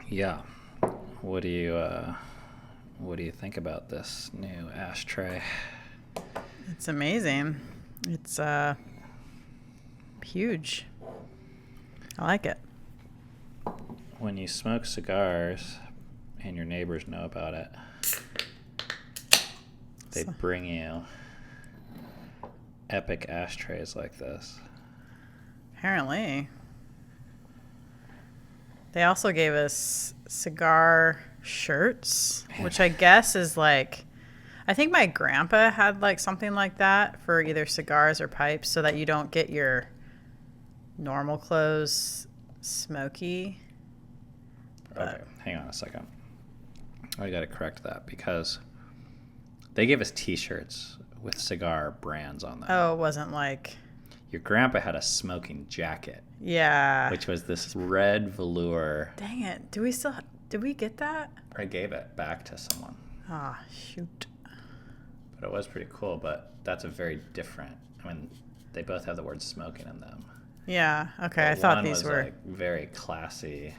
Yeah. What do you think about this new ashtray? It's amazing. It's huge. I like it. When you smoke cigars and your neighbors know about it, they bring you epic ashtrays like this. Apparently. They also gave us cigar shirts, which I guess is like, I think my grandpa had like something like that for either cigars or pipes so that you don't get your normal clothes smoky. Okay, hang on a second. I got to correct that because they gave us t-shirts with cigar brands on them. Oh, it wasn't like... Your grandpa had a smoking jacket. Yeah. Which was this red velour. Dang it. Did we get that? I gave it back to someone. Ah, shoot. But it was pretty cool, but that's a very different... I mean, they both have the word smoking in them. Yeah, okay. But I thought these were... like very classy.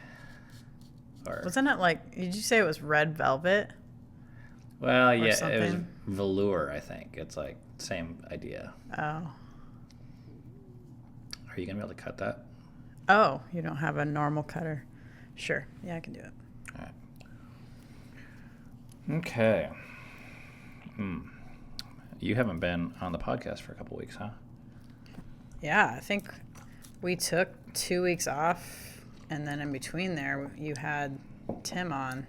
Or... Wasn't it like... Did you say it was red velvet? Well, yeah, it was velour, I think. It's like same idea. Oh. Are you going to be able to cut that? Oh, you don't have a normal cutter. Sure. Yeah, I can do it. All right. Okay. You haven't been on the podcast for a couple weeks, huh? Yeah, I think we took 2 weeks off, and then in between there, you had Tim on.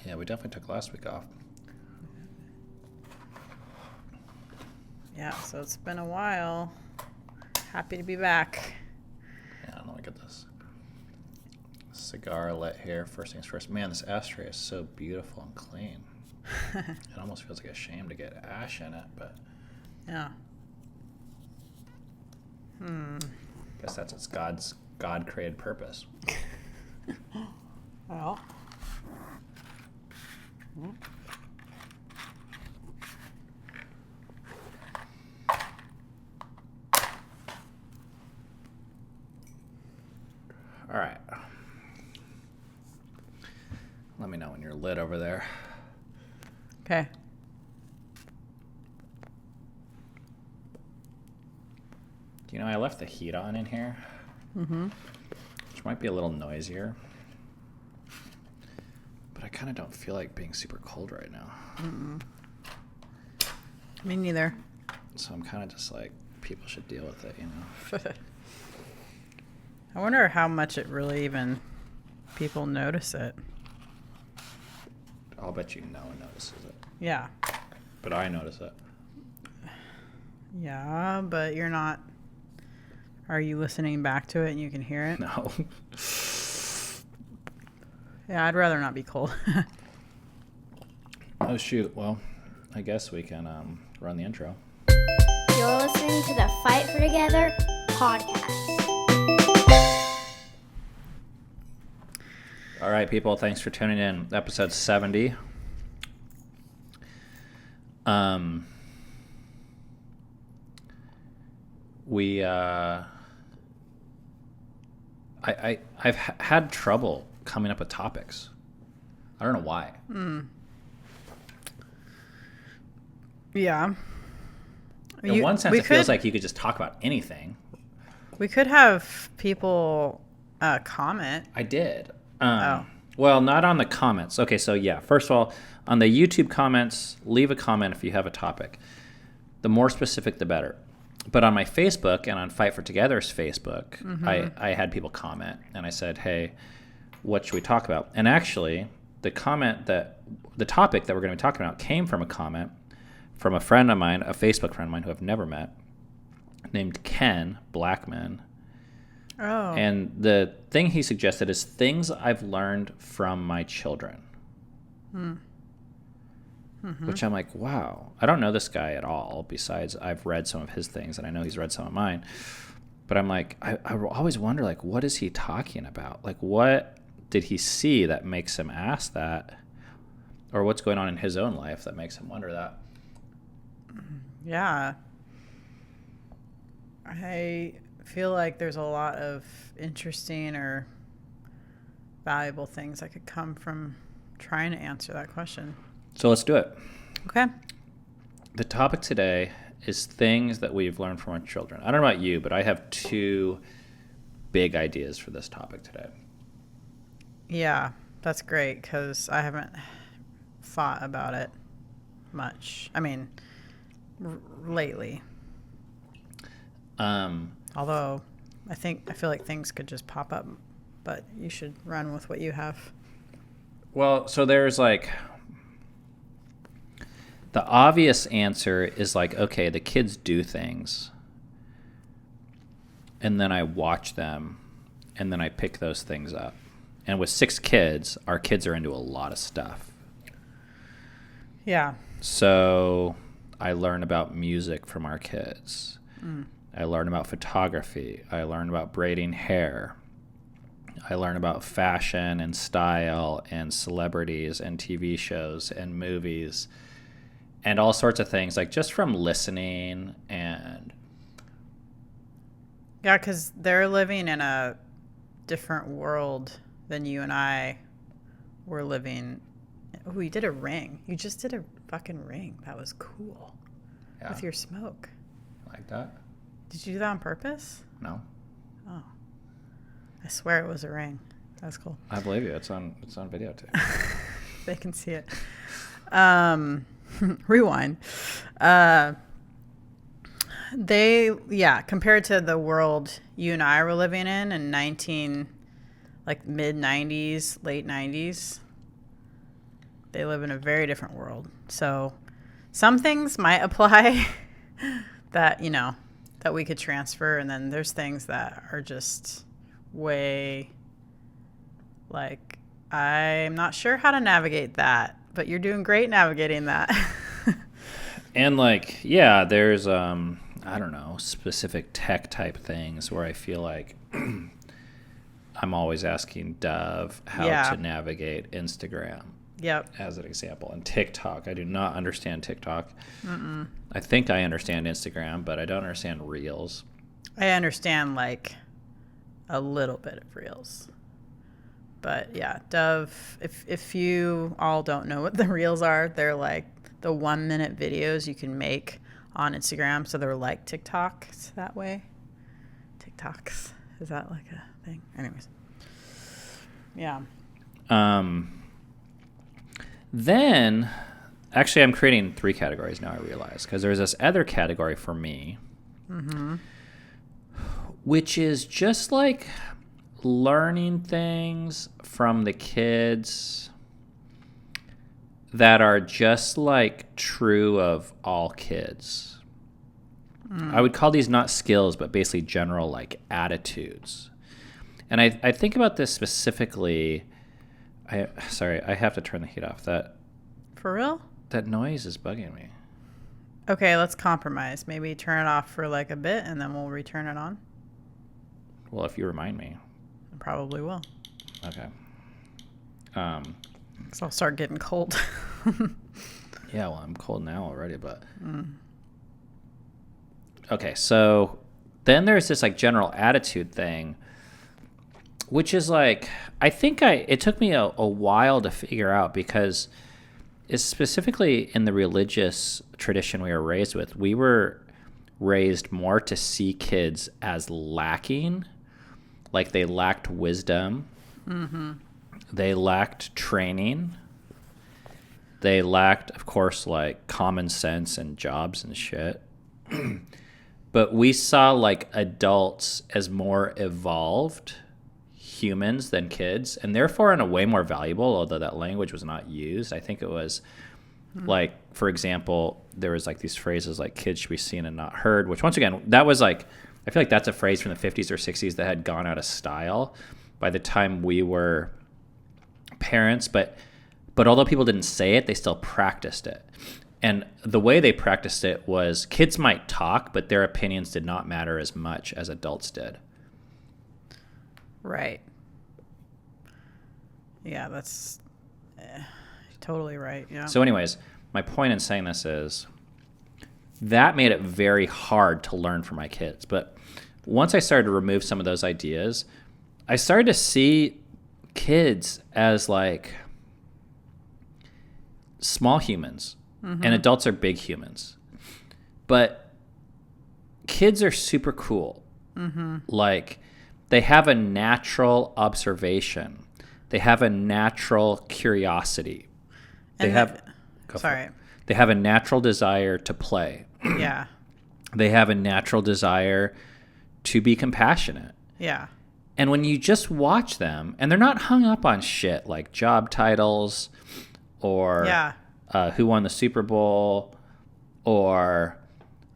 Yeah, we definitely took last week off. Yeah, so it's been a while. Happy to be back. Yeah, let me get this. Cigar lit here, first things first. Man, this ashtray is so beautiful and clean. It almost feels like a shame to get ash in it, but... Yeah. Guess that's its God-created purpose. Well. All right. Let me know when you're lit over there. Okay. Do you know I left the heat on in here? Mm-hmm. Which might be a little noisier. But I kind of don't feel like being super cold right now. Mm-mm. Me neither. So I'm kind of just like, people should deal with it, you know? I wonder how much it really even people notice it. I'll bet you no one notices it. Yeah. But I notice it. Yeah, but you're not... Are you listening back to it and you can hear it? No. Yeah, I'd rather not be cold. Oh, shoot. Well, I guess we can run the intro. You're listening to the Fight for Together podcast. All right, people. Thanks for tuning in. Episode 70. I've had trouble coming up with topics. I don't know why. Yeah. In one sense, it feels like you could just talk about anything. We could have people comment. I did. Well, not on the comments. Okay, so yeah. First of all, on the YouTube comments, leave a comment if you have a topic. The more specific, the better. But on my Facebook and on Fight for Together's Facebook, I had people comment, and I said, hey, what should we talk about? And actually, the topic that we're going to be talking about came from a comment from a friend of mine, a Facebook friend of mine who I've never met, named Ken Blackman. Oh. And the thing he suggested is things I've learned from my children. Which I'm like, wow, I don't know this guy at all. Besides, I've read some of his things, and I know he's read some of mine. But I'm like, I always wonder, like, what is he talking about? Like, what did he see that makes him ask that? Or what's going on in his own life that makes him wonder that? Yeah. I feel like there's a lot of interesting or valuable things that could come from trying to answer that question. So let's do it. Okay. The topic today is things that we've learned from our children. I don't know about you, but I have 2 big ideas for this topic today. Yeah, that's great because I haven't thought about it much. I mean, lately. Although I feel like things could just pop up, but you should run with what you have. Well, so there's like the obvious answer is like, okay, the kids do things, and then I watch them, and then I pick those things up. And with 6 kids, our kids are into a lot of stuff. Yeah. So I learn about music from our kids. I learn about photography. I learn about braiding hair. I learn about fashion and style and celebrities and TV shows and movies and all sorts of things, like just from listening. And Yeah, because they're living in a different world than you and I were living. Oh, you did a ring. You just did a fucking ring. That was cool. Yeah. With your smoke. Like that? Did you do that on purpose? No. Oh. I swear it was a ring. That's cool. I believe you. It's on video too. They can see it. Rewind. Compared to the world you and I were living in mid 90s, late 90s, they live in a very different world. So some things might apply that, that we could transfer. And then there's things that are just way, like, I'm not sure how to navigate that, but you're doing great navigating that. And like, yeah, there's, I don't know, specific tech type things where I feel like I'm always asking Dove how to navigate Instagram. Yep. As an example. And TikTok. I do not understand TikTok. I think I understand Instagram, but I don't understand Reels. I understand like a little bit of Reels. But yeah, Dove, if you all don't know what the Reels are, they're like the 1-minute videos you can make on Instagram. So they're like TikToks that way. TikToks. Is that like a thing? Anyways. Yeah. Then, actually, I'm creating 3 categories now, I realize, because there's this other category for me, which is just like learning things from the kids that are just like true of all kids. I would call these not skills, but basically general like attitudes. And I think about this specifically. Sorry, I have to turn the heat off. For real? That noise is bugging me. Okay, let's compromise. Maybe turn it off for like a bit and then we'll return it on. Well, if you remind me. I probably will. Okay. So I'll start getting cold. Yeah, well, I'm cold now already, but. Okay, so then there's this like general attitude thing, which is like, I think it took me a while to figure out, because it's specifically in the religious tradition we were raised with. We were raised more to see kids as lacking, like they lacked wisdom, they lacked training, they lacked, of course, like common sense and jobs and shit. But we saw like adults as more evolved humans than kids, and therefore in a way more valuable, although that language was not used. I think it was like, for example, there was like these phrases like kids should be seen and not heard, which once again, that was like, I feel like that's a phrase from the 50s or 60s that had gone out of style by the time we were parents. But although people didn't say it, they still practiced it. And the way they practiced it was kids might talk, but their opinions did not matter as much as adults did. Right. Yeah, that's totally right. Yeah. So anyways, my point in saying this is that made it very hard to learn from my kids. But once I started to remove some of those ideas, I started to see kids as like small humans, and adults are big humans. But kids are super cool. Like, they have a natural observation. They have a natural curiosity. They have a natural desire to play. Yeah. They have a natural desire to be compassionate. Yeah. And when you just watch them, and they're not hung up on shit like job titles or who won the Super Bowl or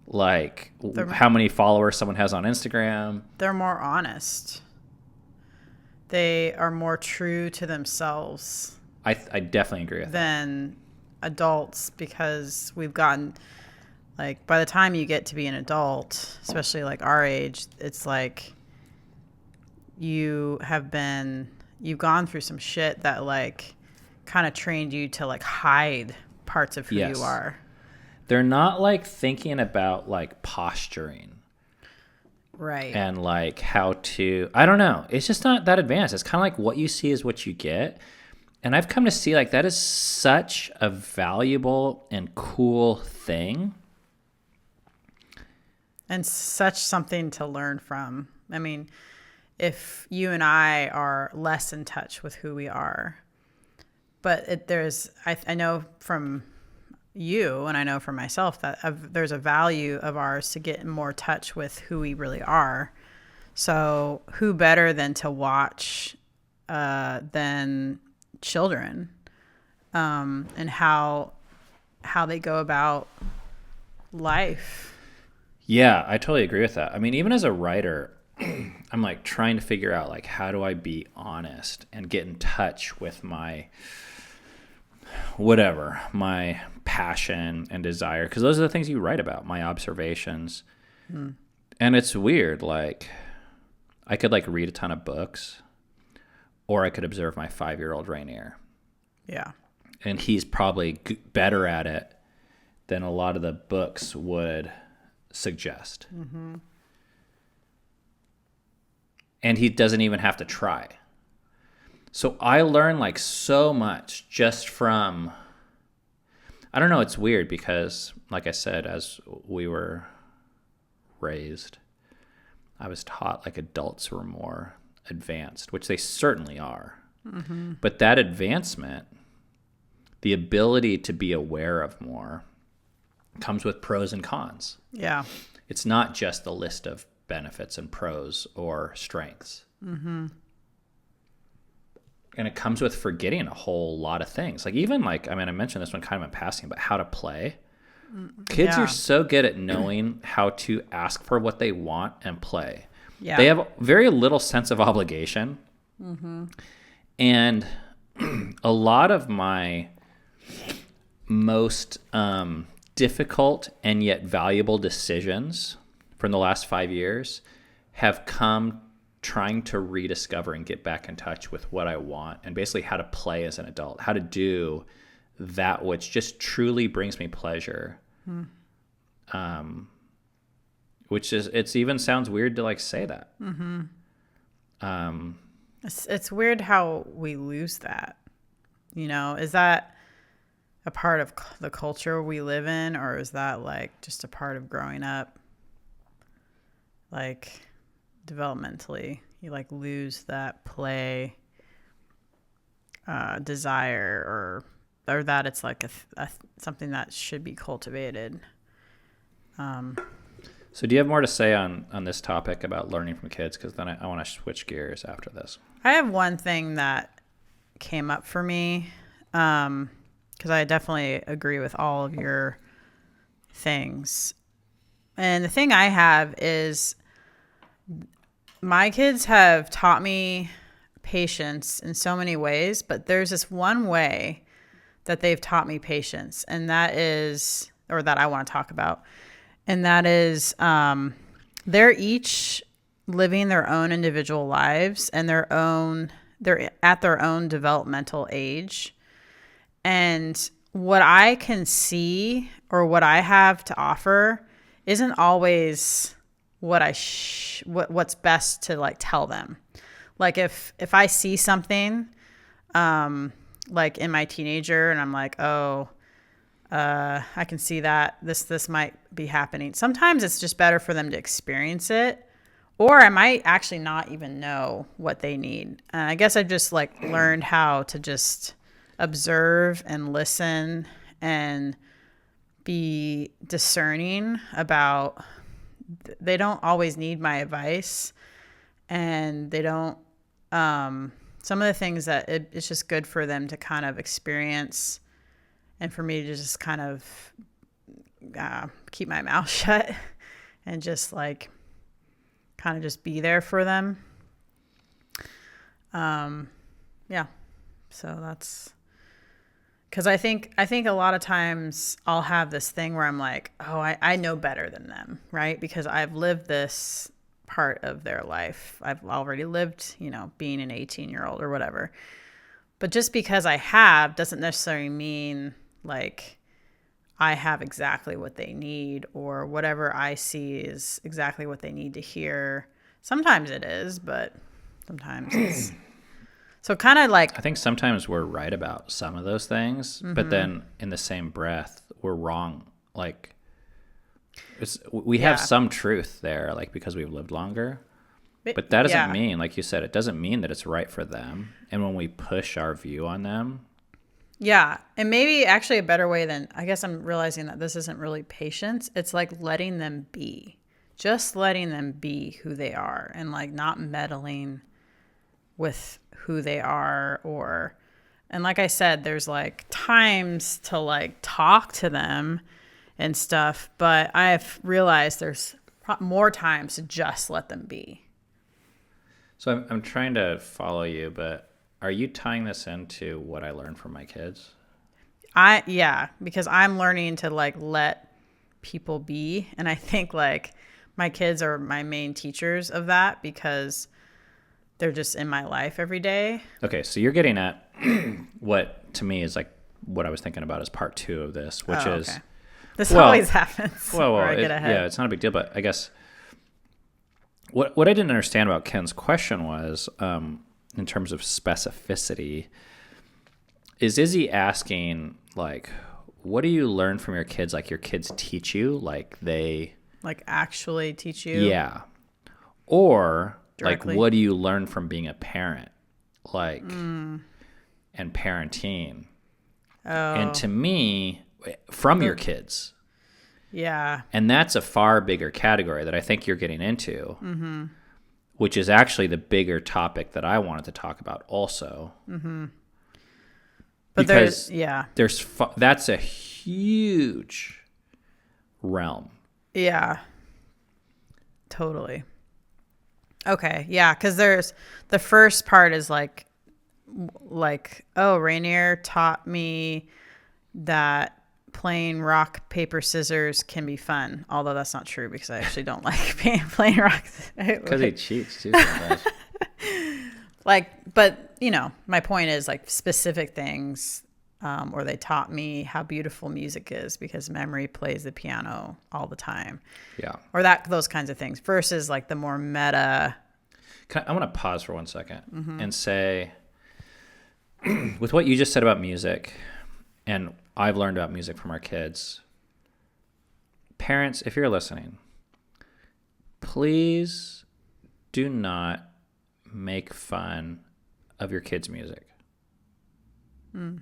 like how many followers someone has on Instagram. They're more honest. They are more true to themselves. I definitely agree with that. Than adults, because we've gotten, like, by the time you get to be an adult, especially like our age, it's like you've gone through some shit that like kind of trained you to like hide parts of who you are. They're not like thinking about like posturing. Right. And like how to, I don't know. It's just not that advanced. It's kind of like what you see is what you get. And I've come to see like that is such a valuable and cool thing. And such something to learn from. I mean, if you and I are less in touch with who we are, but I know from you and I know for myself that there's a value of ours to get in more touch with who we really are. So who better than to watch than children and how they go about life. Yeah, I totally agree with that. I mean, even as a writer, I'm like trying to figure out like how do I be honest and get in touch with my my passion and desire, because those are the things you write about, my observations. And it's weird, like I could like read a ton of books, or I could observe my 5-year-old Rainier. Yeah. And he's probably better at it than a lot of the books would suggest. And he doesn't even have to try. So I learn like so much just from, I don't know, it's weird because like I said, as we were raised, I was taught like adults were more advanced, which they certainly are. But that advancement, the ability to be aware of more, comes with pros and cons. Yeah. It's not just the list of benefits and pros or strengths. And it comes with forgetting a whole lot of things. Like even like, I mean, I mentioned this one kind of in passing, but how to play. Kids are so good at knowing how to ask for what they want and play. Yeah. They have very little sense of obligation. And a lot of my most difficult and yet valuable decisions from the last 5 years have come trying to rediscover and get back in touch with what I want and basically how to play as an adult, how to do that which just truly brings me pleasure. Which is, it's even sounds weird to like say that. It's weird how we lose that. You know, is that a part of the culture we live in, or is that like just a part of growing up? Like developmentally, you like lose that play desire, or that it's like a something that should be cultivated. So do you have more to say on this topic about learning from kids? Because then I want to switch gears after this. I have one thing that came up for me, because I definitely agree with all of your things. And the thing I have is my kids have taught me patience in so many ways, but there's this one way that they've taught me patience, and that is, or that I want to talk about, and that is they're each living their own individual lives, and they're at their own developmental age. And what I can see or what I have to offer isn't always what what's best to like tell them. Like if I see something, like in my teenager, and I'm like, oh, I can see that this might be happening. Sometimes it's just better for them to experience it, or I might actually not even know what they need. And I guess I've just like learned how to just observe and listen and be discerning about. They don't always need my advice, and they don't. Some of the things that it's just good for them to kind of experience, and for me to just kind of keep my mouth shut and just like kind of just be there for them. Yeah. So that's because I think a lot of times I'll have this thing where I'm like, oh, I know better than them, right? Because I've lived this part of their life. I've already lived, being an 18-year-old or whatever. But just because I have doesn't necessarily mean like I have exactly what they need, or whatever I see is exactly what they need to hear. Sometimes it is, but sometimes it's so kind of like, I think sometimes we're right about some of those things, but then in the same breath, we're wrong. Like we have some truth there, like because we've lived longer, but that doesn't mean, like you said, it doesn't mean that it's right for them. And when we push our view on them. Yeah. And maybe actually a better way than, I guess I'm realizing that this isn't really patience. It's like letting them be, just letting them be who they are, and like not meddling with who they are. And like I said, there's like times to like talk to them and stuff, but I've realized there's more times to just let them be. So I'm trying to follow you, but are you tying this into what I learned from my kids? Yeah, because I'm learning to like let people be. And I think like my kids are my main teachers of that, because they're just in my life every day. Okay, so you're getting at what to me is like what I was thinking about as part 2 of this, which is okay. This always happens. Well, I get ahead. Yeah, it's not a big deal, but I guess what I didn't understand about Ken's question was, in terms of specificity, is he asking like, what do you learn from your kids? Like your kids teach you, like they like actually teach you? Yeah. Or directly? Like, what do you learn from being a parent? Like, and parenting. Oh. And to me, from your kids. Yeah. And that's a far bigger category that I think you're getting into, which is actually the bigger topic that I wanted to talk about also. But because that's a huge realm. Yeah. Totally. Okay. Yeah. Because there's the first part is like, oh, Rainier taught me that playing rock, paper, scissors can be fun. Although that's not true, because I actually don't like playing rock. Because he cheats too sometimes. But my point is like specific things, or they taught me how beautiful music is because memory plays the piano all the time. Yeah. Or those kinds of things versus like the more meta. I want to pause for 1 second and say, with what you just said about music, and I've learned about music from our kids, parents, if you're listening, please do not make fun of your kids' music.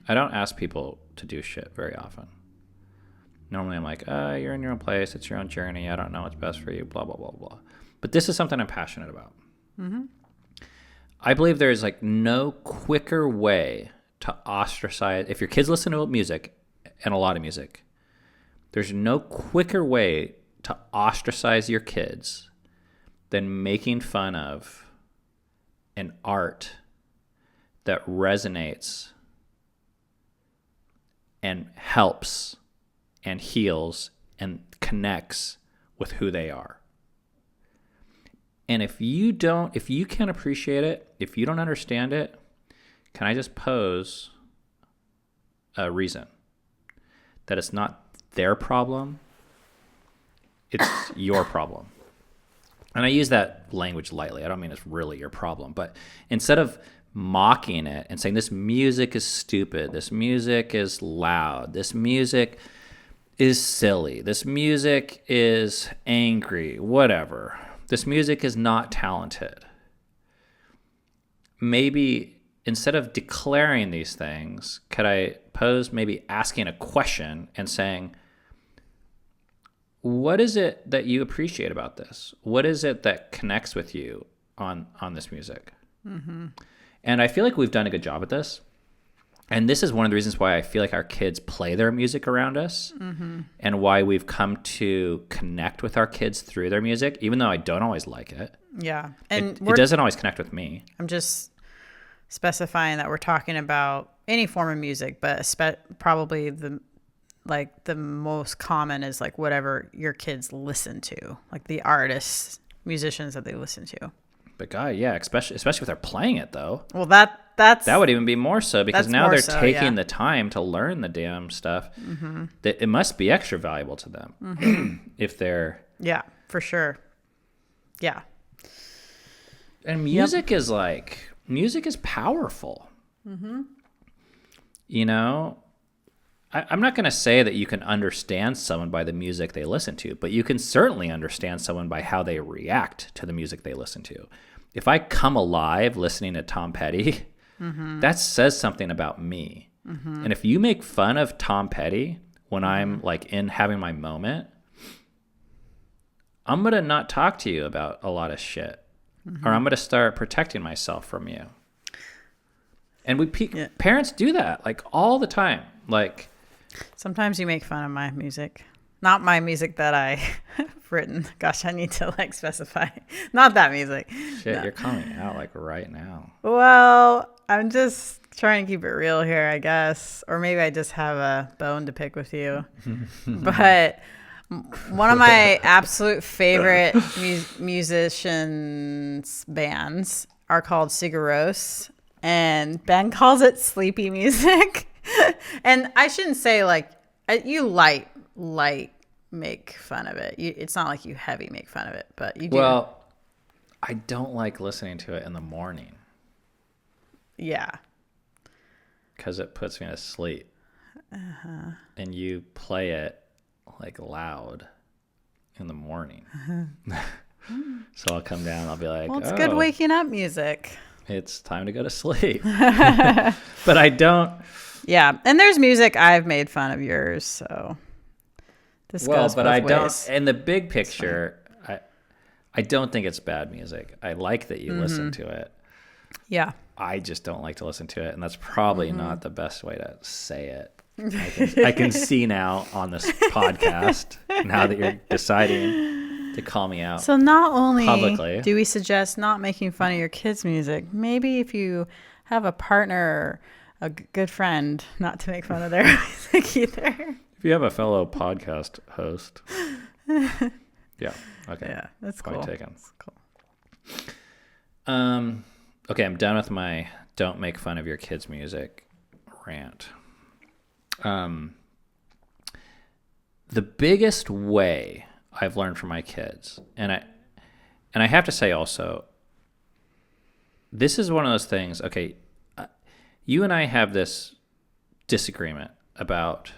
I don't ask people to do shit very often. Normally I'm like, you're in your own place, it's your own journey, I don't know what's best for you, blah, blah, blah, blah. But this is something I'm passionate about. I believe there is like no quicker way to ostracize. If your kids listen to music, and a lot of music, there's no quicker way to ostracize your kids than making fun of an art that resonates and helps and heals and connects with who they are. And if you can't appreciate it, if you don't understand it, can I just pose a reason that it's not their problem, it's your problem. and I use that language lightly. I don't mean it's really your problem, but instead of mocking it and saying this music is stupid, this music is loud, this music is silly, this music is angry, whatever, this music is not talented, maybe instead of declaring these things, could I pose maybe asking a question and saying, what is it that you appreciate about this? What is it that connects with you on this music? Mm-hmm. And I feel like we've done a good job at this. And this is one of the reasons why I feel like our kids play their music around us, mm-hmm. and why we've come to connect with our kids through their music, even though I don't always like it. Yeah. And it doesn't always connect with me. I'm just specifying that we're talking about any form of music, but probably the most common is like whatever your kids listen to, like the artists, musicians that they listen to. But God, yeah, especially if they're playing it though. Well, that would even be more so, because now they're taking the time to learn the damn stuff. Mm-hmm. That it must be extra valuable to them, mm-hmm. if they're for sure. Yeah. And music is powerful. Mm-hmm. You know, I'm not going to say that you can understand someone by the music they listen to, but you can certainly understand someone by how they react to the music they listen to. If I come alive listening to Tom Petty, mm-hmm. that says something about me. Mm-hmm. And if you make fun of Tom Petty when I'm like in having my moment, I'm going to not talk to you about a lot of shit. Mm-hmm. Or I'm going to start protecting myself from you. And parents do that like all the time. Like, sometimes you make fun of my music. Not my music that I have written. Gosh, I need to like specify. Not that music. Shit, no. You're coming out like right now. Well, I'm just trying to keep it real here, I guess. Or maybe I just have a bone to pick with you. But one of my absolute favorite musicians' bands are called Cigar, and Ben calls it sleepy music. And I shouldn't say like you light make fun of it. It's not like you heavy make fun of it, but you do. Well, I don't like listening to it in the morning. Yeah. Because it puts me to sleep. Uh-huh. And you play it like loud in the morning. Uh-huh. So I'll come down, I'll be like, well, it's good waking up music. It's time to go to sleep. But I don't. Yeah, and there's music I've made fun of yours, so this goes both ways. Don't. In the big picture, I don't think it's bad music. I like that you listen to it. Yeah. I just don't like to listen to it, and that's probably not the best way to say it. I can see now on this podcast, now that you're deciding to call me out. So not only publicly, do we suggest not making fun of your kids' music, maybe if you have a partner, a good friend, not to make fun of their music either. If you have a fellow podcast host. Yeah. Okay. Yeah, that's cool. Taken. That's cool. Okay, I'm done with my don't make fun of your kids' music rant. The biggest way I've learned from my kids, and I have to say also, this is one of those things, okay, you and I have this disagreement about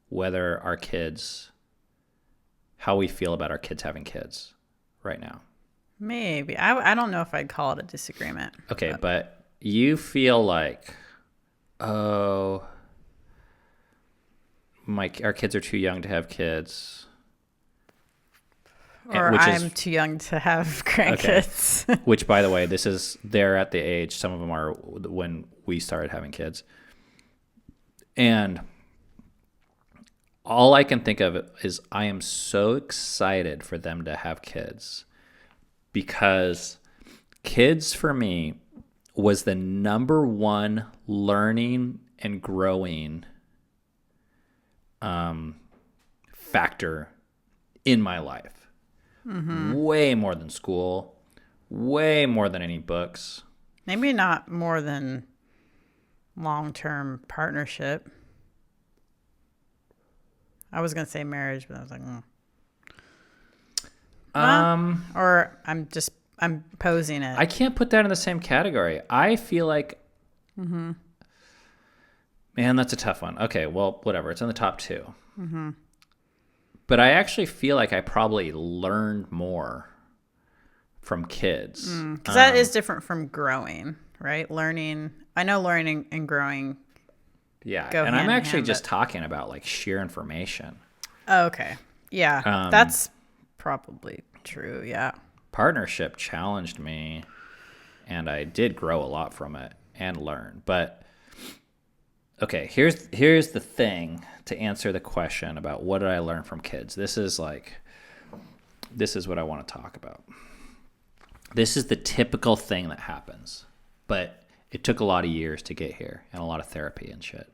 whether our kids, how we feel about our kids having kids right now. Maybe. I don't know if I'd call it a disagreement. Okay, but you feel like, oh, our kids are too young to have kids. Or I'm too young to have grandkids. Okay. Which, by the way, they're at the age, some of them are when we started having kids. And all I can think of is I am so excited for them to have kids, because kids for me was the number one learning and growing factor in my life. Mm-hmm. Way more than school, way more than any books. Maybe not more than long-term partnership. I was going to say marriage, but I was like, Or I'm posing it. I can't put that in the same category. I feel like, man, that's a tough one. Okay, well, whatever. It's in the top 2. But I actually feel like I probably learned more from kids. Because that is different from growing, right? Learning. I know learning and growing. Yeah, go and I'm hand in actually hand, just talking about like sheer information. Oh, okay. Yeah, that's probably true. Yeah. Partnership challenged me, and I did grow a lot from it and learn. But okay, here's the thing to answer the question about what did I learn from kids. This is what I want to talk about. This is the typical thing that happens, but it took a lot of years to get here and a lot of therapy and shit.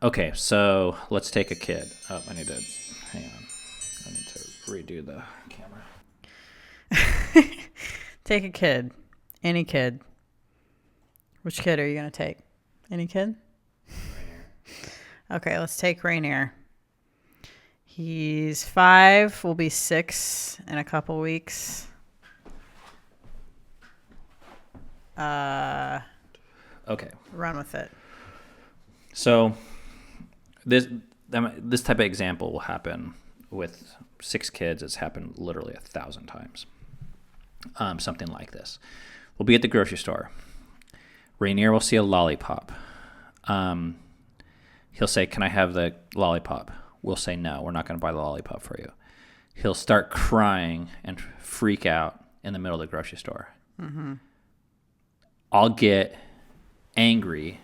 Okay, so let's take a kid. Oh, hang on. I need to redo the camera. Take a kid. Any kid. Which kid are you going to take? Any kid? Rainier. Okay, let's take Rainier. He's 5, will be 6 in a couple weeks. Okay. Run with it. So this type of example will happen with 6 kids. It's happened literally 1,000 times. Something like this. We'll be at the grocery store. Rainier will see a lollipop. He'll say, "Can I have the lollipop?" We'll say, "No, we're not going to buy the lollipop for you." He'll start crying and freak out in the middle of the grocery store. I'll get angry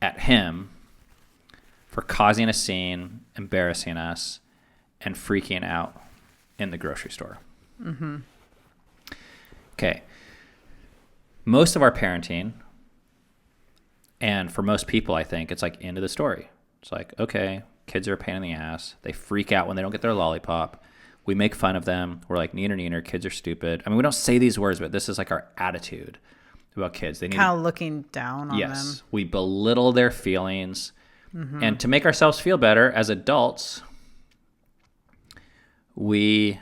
at him for causing a scene, embarrassing us, and freaking out in the grocery store. Okay. Most of our parenting, and for most people, I think, it's like end of the story. It's like, okay, kids are a pain in the ass. They freak out when they don't get their lollipop. We make fun of them. We're like, neener, kids are stupid. I mean, we don't say these words, but this is like our attitude about kids. They need kind of looking down on them. Yes, we belittle their feelings. And to make ourselves feel better as adults, we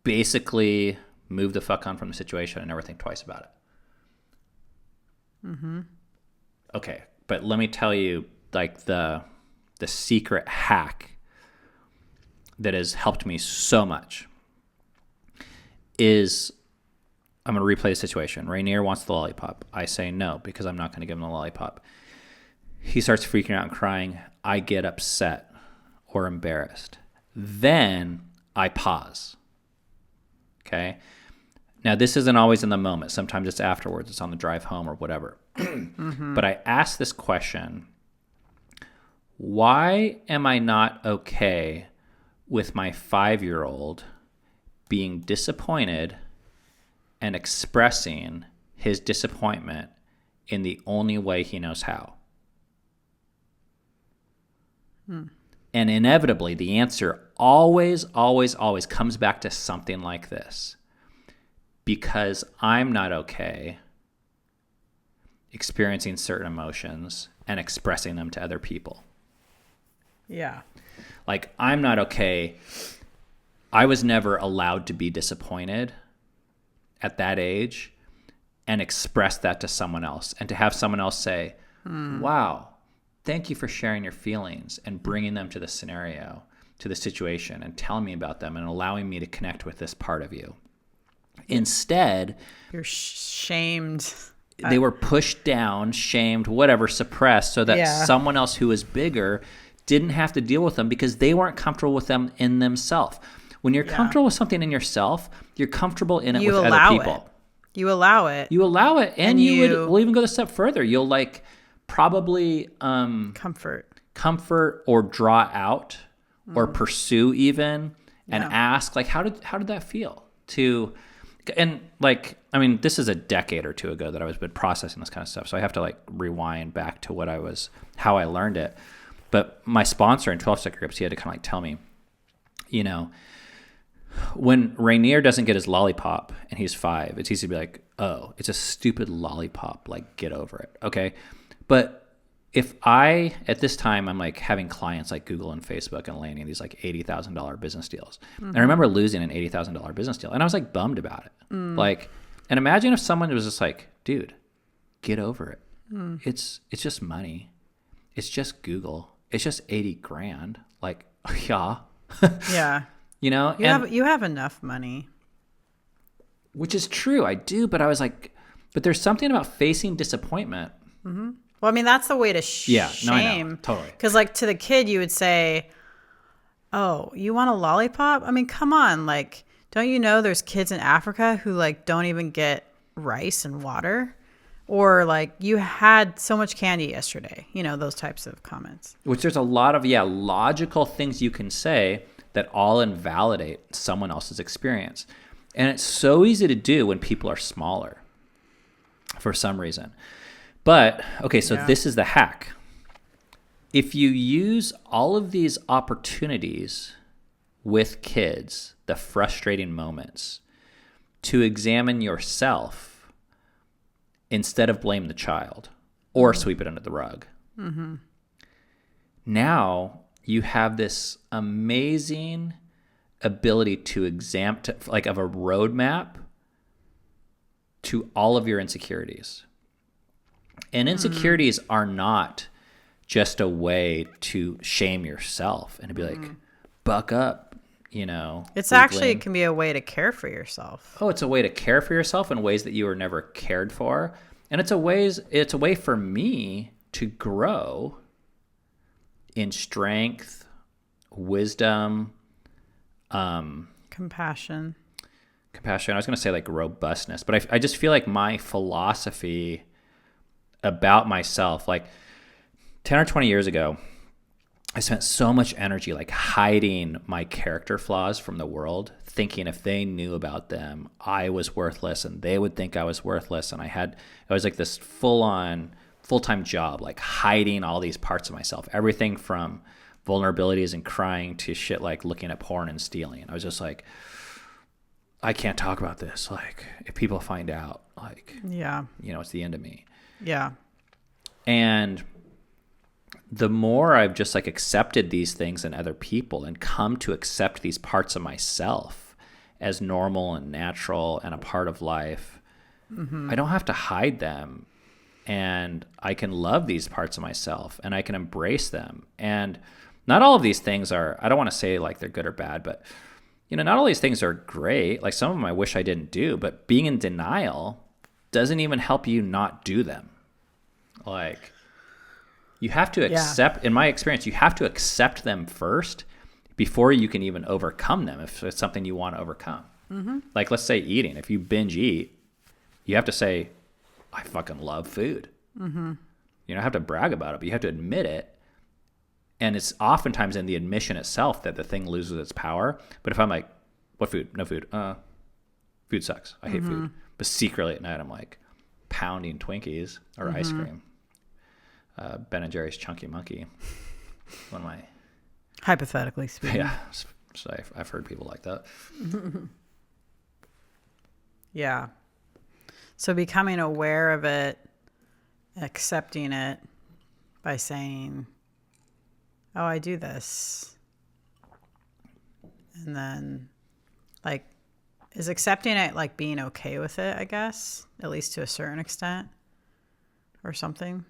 basically move the fuck on from the situation and never think twice about it. Okay, but let me tell you, like, the secret hack that has helped me so much is, I'm going to replay the situation. Rainier wants the lollipop. I say no because I'm not going to give him the lollipop. He starts freaking out and crying. I get upset or embarrassed. Then I pause. Okay? Now, this isn't always in the moment. Sometimes it's afterwards. It's on the drive home or whatever. But I ask this question, why am I not okay with my 5-year-old being disappointed and expressing his disappointment in the only way he knows how? And inevitably, the answer always comes back to something like this. Because I'm not okay experiencing certain emotions and expressing them to other people. Yeah. Like, I'm not okay. I was never allowed to be disappointed at that age and express that to someone else. And to have someone else say, wow, thank you for sharing your feelings and bringing them to the scenario, to the situation, and telling me about them and allowing me to connect with this part of you. Instead, you're shamed. They were pushed down, shamed, whatever, suppressed, so that someone else who was bigger didn't have to deal with them because they weren't comfortable with them in themselves. When you're comfortable with something in yourself, you're comfortable in it with other people. You allow it. You allow it, and you will even go a step further. You'll like probably comfort or draw out or pursue even and ask, like, how did that feel to. And like, I mean, this is a decade or two ago that I was been processing this kind of stuff. So I have to like rewind back to how I learned it. But my sponsor in 12-step groups, he had to kind of like tell me, you know, when Rainier doesn't get his lollipop and he's 5, it's easy to be like, oh, it's a stupid lollipop. Like, get over it. Okay. But if I, at this time, I'm like having clients like Google and Facebook and landing these like $80,000 business deals. And I remember losing an $80,000 business deal and I was like bummed about it. Like, and imagine if someone was just like, dude, get over it. It's just money. It's just Google. It's just 80 grand. Like, yeah. Yeah. You know, You have enough money. Which is true. I do. But I was like, but there's something about facing disappointment. Well, I mean, that's the way to shame. I know. Totally. Because, like, to the kid, you would say, oh, you want a lollipop? I mean, come on. Like, don't you know there's kids in Africa who, like, don't even get rice and water? Or, like, you had so much candy yesterday. You know, those types of comments. Which there's a lot of, logical things you can say that all invalidate someone else's experience. And it's so easy to do when people are smaller for some reason. But, okay, so this is the hack. If you use all of these opportunities with kids, the frustrating moments, to examine yourself instead of blame the child or sweep it under the rug, now you have this amazing ability to like of a roadmap to all of your insecurities. And insecurities are not just a way to shame yourself and to be like, buck up, you know. It's actually, it can be a way to care for yourself. Oh, it's a way to care for yourself in ways that you were never cared for. And it's a way for me to grow in strength, wisdom, compassion. I was going to say like robustness, but I just feel like my philosophy about myself, like 10 or 20 years ago, I spent so much energy like hiding my character flaws from the world, thinking if they knew about them, I was worthless and they would think I was worthless. And it was like this full-time job, like hiding all these parts of myself, everything from vulnerabilities and crying to shit like looking at porn and stealing. I was just like, I can't talk about this. Like if people find out, like, it's the end of me. Yeah. And the more I've just like accepted these things in other people and come to accept these parts of myself as normal and natural and a part of life, I don't have to hide them. And I can love these parts of myself and I can embrace them. And not all of these things are, I don't want to say like they're good or bad, but not all these things are great. Like some of them I wish I didn't do, but being in denial doesn't even help you not do them. Like you have to accept, in my experience, you have to accept them first before you can even overcome them if it's something you want to overcome. Like let's say eating. If you binge eat, you have to say, I fucking love food. You don't have to brag about it, but you have to admit it. And it's oftentimes in the admission itself that the thing loses its power. But if I'm like, what food? No food. Food sucks. I hate food. But secretly at night, I'm like pounding Twinkies or ice cream. Ben & Jerry's Chunky Monkey. One of my... Hypothetically speaking. Yeah. So I've heard people like that. Yeah. So becoming aware of it, accepting it by saying, oh, I do this. And then, like, is accepting it like being okay with it, I guess, at least to a certain extent or something?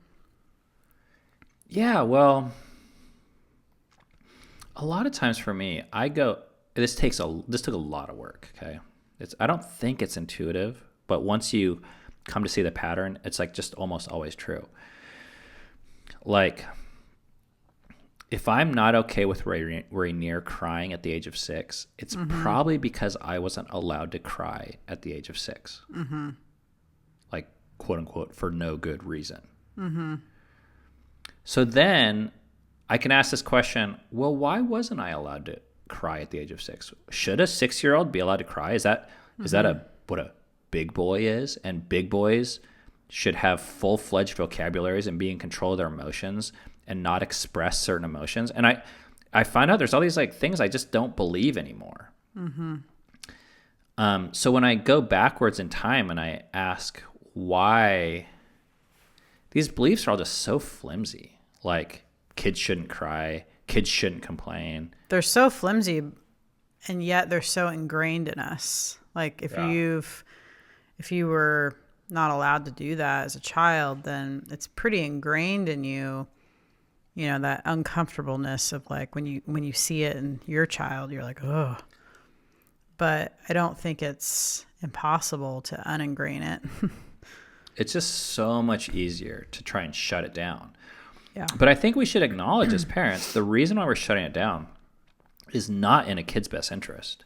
Yeah, well, a lot of times for me, this took a lot of work, okay? I don't think it's intuitive, but once you come to see the pattern, it's like just almost always true. Like, if I'm not okay with Rainier crying at the age of 6, it's probably because I wasn't allowed to cry at the age of 6. Like, quote unquote, for no good reason. So then I can ask this question, well, why wasn't I allowed to cry at the age of 6? Should a 6-year-old be allowed to cry? Is that what a big boy is? And big boys should have full-fledged vocabularies and be in control of their emotions and not express certain emotions. And I find out there's all these like things I just don't believe anymore. So when I go backwards in time and I ask why these beliefs are all just so flimsy. Like, kids shouldn't cry, kids shouldn't complain. They're so flimsy, and yet they're so ingrained in us. Like, if you were not allowed to do that as a child, then it's pretty ingrained in you. You know, that uncomfortableness of like when you see it in your child, you're like, oh. But I don't think it's impossible to uningrain it. It's just so much easier to try and shut it down. Yeah. But I think we should acknowledge as parents, the reason why we're shutting it down is not in a kid's best interest.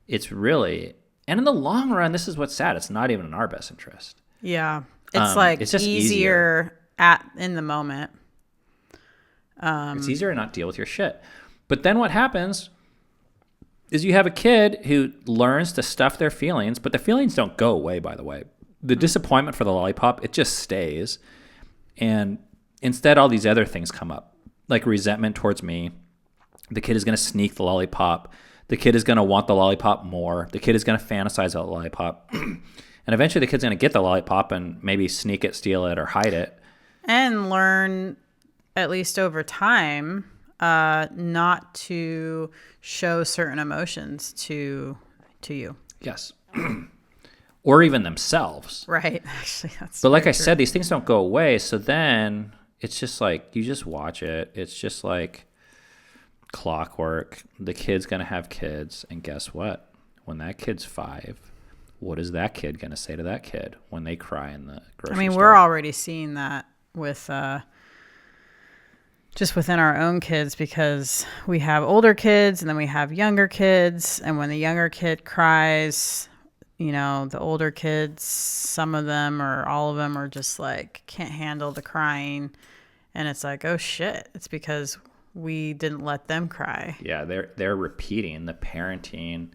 It's really, and in the long run, this is what's sad. It's not even in our best interest. Yeah. It's like it's just easier in the moment. It's easier to not deal with your shit. But then what happens is you have a kid who learns to stuff their feelings, but the feelings don't go away, by the way. The disappointment for the lollipop, it just stays. And instead, all these other things come up, like resentment towards me. The kid is going to sneak the lollipop. The kid is going to want the lollipop more. The kid is going to fantasize about the lollipop. And eventually the kid's going to get the lollipop and maybe sneak it, steal it, or hide it. And learn, at least over time, not to show certain emotions to you. Yes. Or even themselves. Right. Actually, that's But like I true. said, these things don't go away. So then it's just like, you just watch it. It's just like clockwork. The kid's going to have kids. And guess what? When that kid's 5, what is that kid going to say to that kid when they cry in the grocery store? We're already seeing that with just within our own kids, because we have older kids and then we have younger kids. And when the younger kid cries, you know, the older kids, some of them or all of them are just like, can't handle the crying. And it's like, oh shit, it's because we didn't let them cry. Yeah, they're repeating the parenting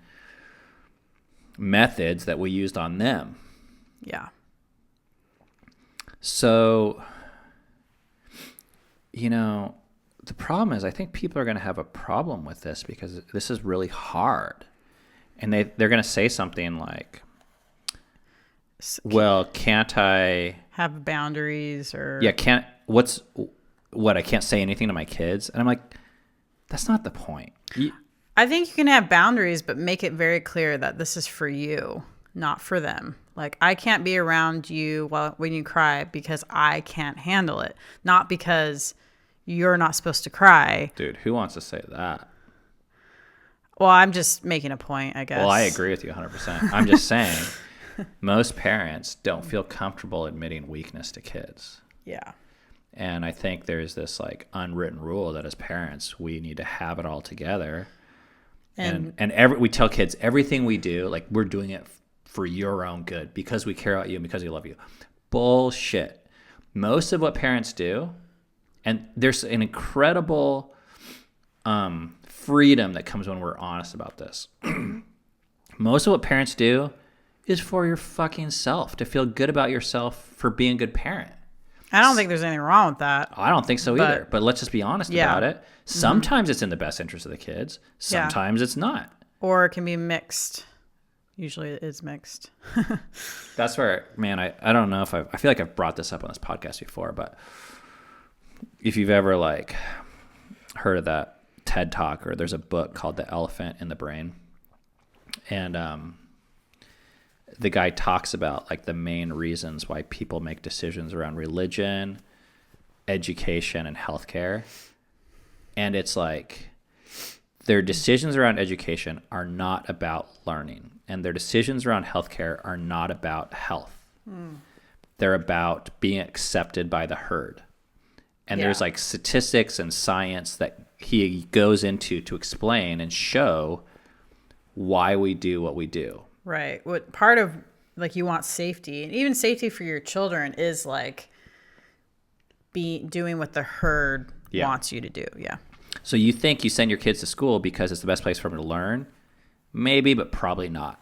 methods that we used on them. Yeah. So, you know, the problem is I think people are going to have a problem with this because this is really hard. And they're going to say something like, well, can't I have boundaries or... Yeah, I can't say anything to my kids? And I'm like, that's not the point. I think you can have boundaries, but make it very clear that this is for you, not for them. Like, I can't be around you when you cry because I can't handle it, not because you're not supposed to cry. Dude, who wants to say that? Well, I'm just making a point, I guess. Well, I agree with you 100%. I'm just saying most parents don't feel comfortable admitting weakness to kids. Yeah. And I think there's this like unwritten rule that as parents, we need to have it all together. And we tell kids everything we do, like we're doing it for your own good because we care about you and because we love you. Bullshit. Most of what parents do, and there's an incredible freedom that comes when we're honest about this. Most of what parents do is for your fucking self, to feel good about yourself for being a good parent. I don't think there's anything wrong with that. I don't think so either, but let's just be honest about it. Sometimes it's in the best interest of the kids. Sometimes it's not. Or it can be mixed. Usually it is mixed. That's where, man, I don't know if I feel like I've brought this up on this podcast before, but if you've ever like heard of that TED Talk, or there's a book called The Elephant in the Brain. And the guy talks about like the main reasons why people make decisions around religion, education, and healthcare. And it's like their decisions around education are not about learning, and their decisions around healthcare are not about health. They're about being accepted by the herd. And there's like statistics and science that he goes into to explain and show why we do what we do. Right. What part of like you want safety, and even safety for your children, is like doing what the herd wants you to do. Yeah. So you think you send your kids to school because it's the best place for them to learn? Maybe, but probably not.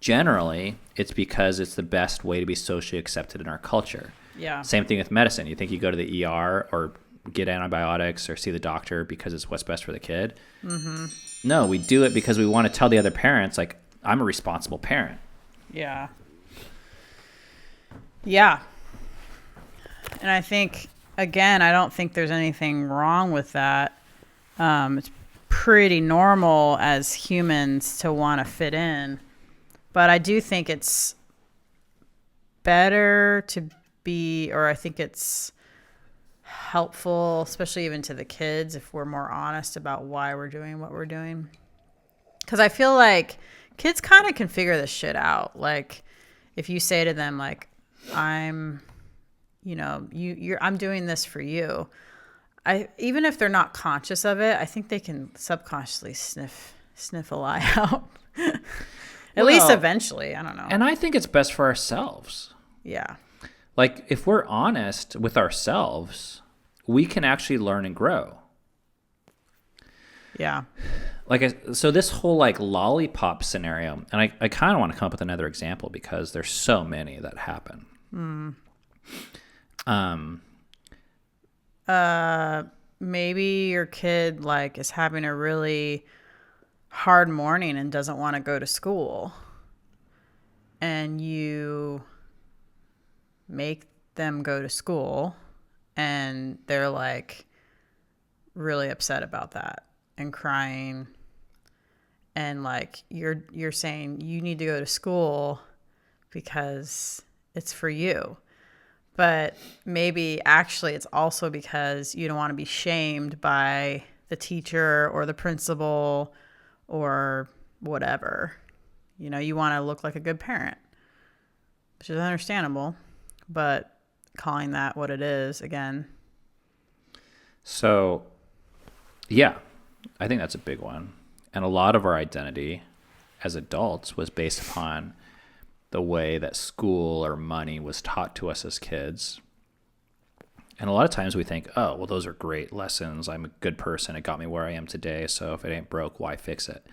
Generally, it's because it's the best way to be socially accepted in our culture. Yeah. Same thing with medicine. You think you go to the ER or get antibiotics or see the doctor because it's what's best for the kid? No, we do it because we want to tell the other parents, like, I'm a responsible parent. Yeah. Yeah. And I think, again, I don't think there's anything wrong with that. It's pretty normal as humans to want to fit in. But I do think it's better to be, or I think it's helpful, especially even to the kids, if we're more honest about why we're doing what we're doing. Because I feel like kids kind of can figure this shit out. Like, if you say to them, like, I'm doing this for you. Even if they're not conscious of it, I think they can subconsciously sniff a lie out. At least eventually. I don't know. And I think it's best for ourselves. Yeah. Like, if we're honest with ourselves, we can actually learn and grow. Yeah. So this whole like lollipop scenario, and I kind of want to come up with another example because there's so many that happen. Maybe your kid like is having a really hard morning and doesn't want to go to school, and you make them go to school, and they're like really upset about that and crying, and like you're saying you need to go to school because it's for you. But maybe actually it's also because you don't want to be shamed by the teacher or the principal or whatever. You want to look like a good parent, which is understandable, but calling that what it is, again. So, yeah, I think that's a big one. And a lot of our identity as adults was based upon the way that school or money was taught to us as kids. And a lot of times we think, oh, well, those are great lessons. I'm a good person. It got me where I am today. So if it ain't broke, why fix it?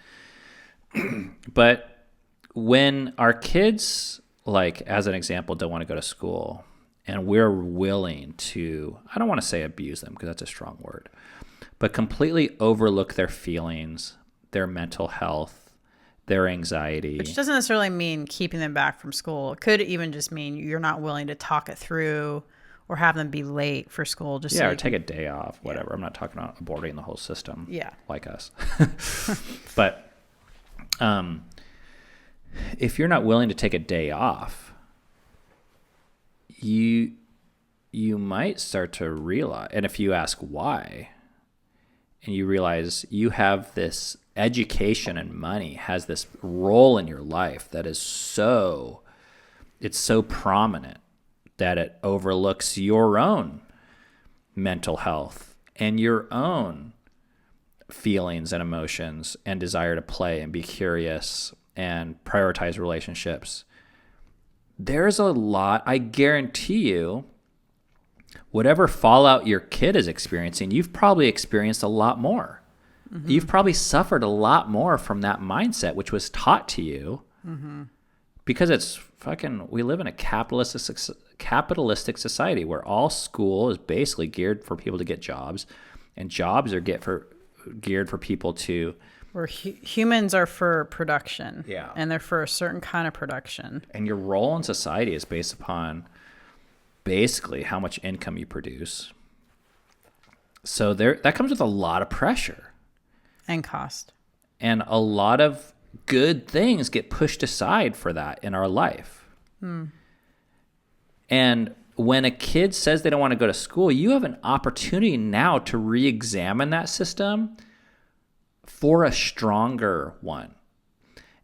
But when our kids, like, as an example, don't want to go to school, and we're willing to, I don't want to say abuse them because that's a strong word, but completely overlook their feelings, their mental health, their anxiety. Which doesn't necessarily mean keeping them back from school. It could even just mean you're not willing to talk it through or have them be late for school. Or take a day off, whatever. Yeah. I'm not talking about aborting the whole system like us. But if you're not willing to take a day off, you might start to realize, and if you ask why, and you realize you have this education and money has this role in your life that is so prominent that it overlooks your own mental health and your own feelings and emotions and desire to play and be curious and prioritize relationships. There's a lot, I guarantee you, whatever fallout your kid is experiencing, you've probably experienced a lot more. Mm-hmm. You've probably suffered a lot more from that mindset, which was taught to you, because it's we live in a capitalistic society where all school is basically geared for people to get jobs, and jobs are geared for people to. Where humans are for production. Yeah. And they're for a certain kind of production. And your role in society is based upon basically how much income you produce. So that comes with a lot of pressure. And cost. And a lot of good things get pushed aside for that in our life. And when a kid says they don't want to go to school, you have an opportunity now to re-examine that system for a stronger one.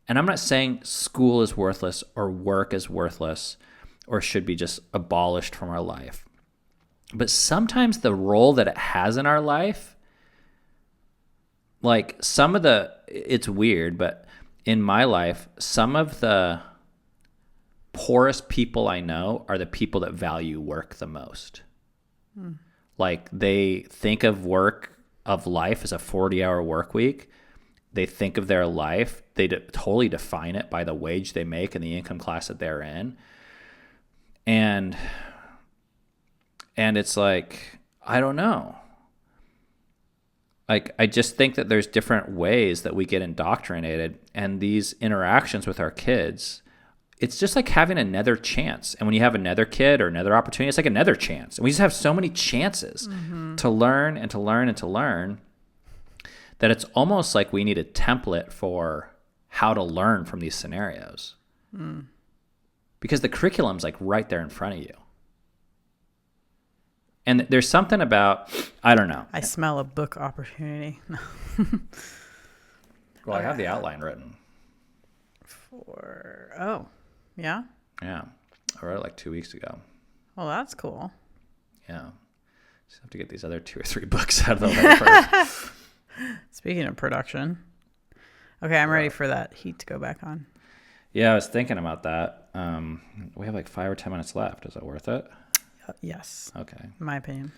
And I'm not saying school is worthless or work is worthless or should be just abolished from our life. But sometimes the role that it has in our life, like it's weird, but in my life, some of the poorest people I know are the people that value work the most. Like, they think of life as a 40-hour work week. They think of their life, they totally define it by the wage they make and the income class that they're in. And it's like, I don't know. Like, I just think that there's different ways that we get indoctrinated, and these interactions with our kids it's just like having another chance. And when you have another kid or another opportunity, it's like another chance. And we just have so many chances to learn and to learn and to learn that it's almost like we need a template for how to learn from these scenarios. Because the curriculum's like right there in front of you. And there's something about, I don't know. I smell a book opportunity. Well, I have the outline written. Yeah? Yeah. I wrote it like 2 weeks ago. Well, that's cool. Yeah. Just have to get these other 2 or 3 books out of the way first. Speaking of production. Okay, I'm ready for that heat to go back on. Yeah, I was thinking about that. We have like 5 or 10 minutes left. Is it worth it? Yes. Okay. In my opinion.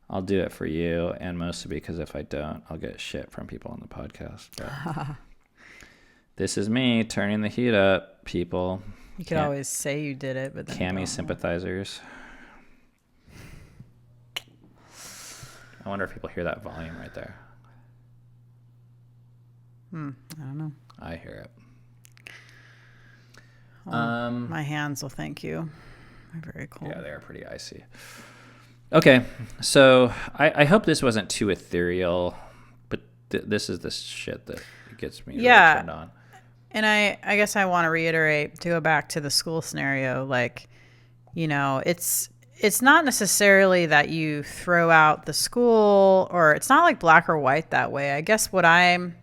I'll do it for you, and mostly because if I don't, I'll get shit from people on the podcast. But this is me turning the heat up, people. You could always say you did it, but then Cammy sympathizers. I wonder if people hear that volume right there. I don't know. I hear it. My hands will thank you. They're very cold. Yeah, they're pretty icy. Okay, so I hope this wasn't too ethereal, but this is the shit that gets me really turned on. And I guess I want to reiterate, to go back to the school scenario, like, you know, it's not necessarily that you throw out the school, or it's not like black or white that way. I guess what I'm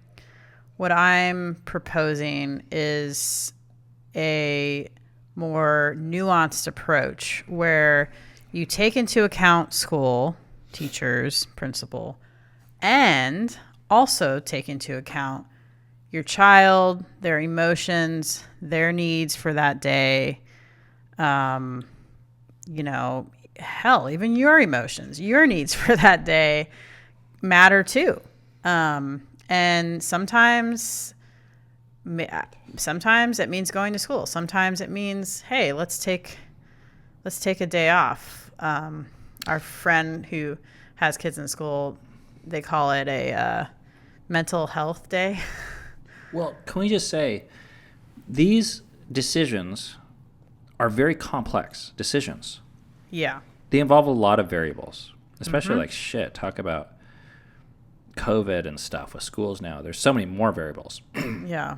proposing is a more nuanced approach where you take into account school, teachers, principal, and also take into account your child, their emotions, their needs for that day. You know, hell, even your emotions, your needs for that day matter too. And sometimes it means going to school. Sometimes it means, hey, let's take a day off. Our friend who has kids in school, they call it a mental health day. Well, can we just say these decisions are very complex decisions. Yeah. They involve a lot of variables, especially like talk about COVID and stuff with schools now. There's so many more variables. Yeah.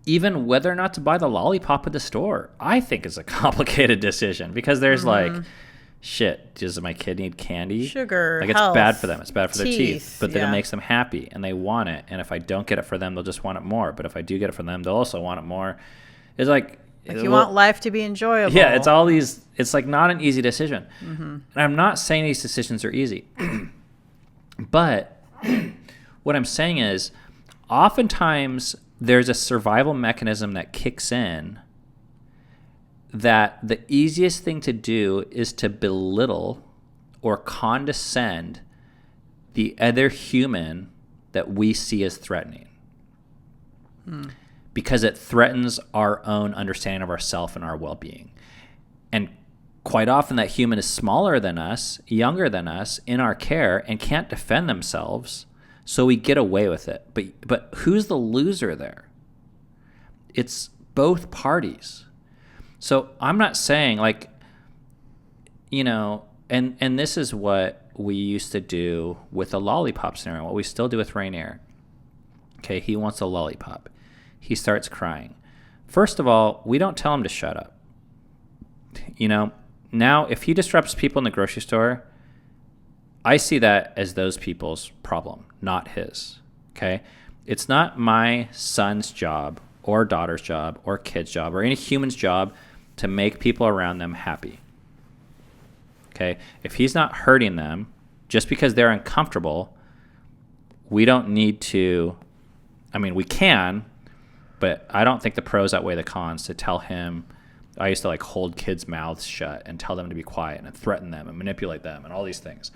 Even whether or not to buy the lollipop at the store, I think is a complicated decision because there's like, shit, does my kid need candy? Sugar, like it's health, bad for them. It's bad for their teeth, but then yeah. it makes them happy and they want it. And if I don't get it for them, they'll just want it more. But if I do get it for them, they'll also want it more. It's like you want life to be enjoyable. Yeah, it's all these. It's like not an easy decision. And I'm not saying these decisions are easy, but what I'm saying is, oftentimes there's a survival mechanism that kicks in. That the easiest thing to do is to belittle or condescend the other human that we see as threatening. Because it threatens our own understanding of ourselves and our well-being. And quite often that human is smaller than us, younger than us, in our care, and can't defend themselves, so we get away with it. But who's the loser there? It's both parties. So I'm not saying like, you know, and this is what we used to do with the lollipop scenario, what we still do with Rainier. Okay, he wants a lollipop. He starts crying. First of all, we don't tell him to shut up. You know, now if he disrupts people in the grocery store, I see that as those people's problem, not his. Okay? It's not my son's job or daughter's job or kid's job or any human's job to make people around them happy. Okay? If he's not hurting them just because they're uncomfortable, we don't need to, I mean, we can, but I don't think the pros outweigh the cons to tell him. I used to like hold kids' mouths shut and tell them to be quiet and threaten them and manipulate them and all these things.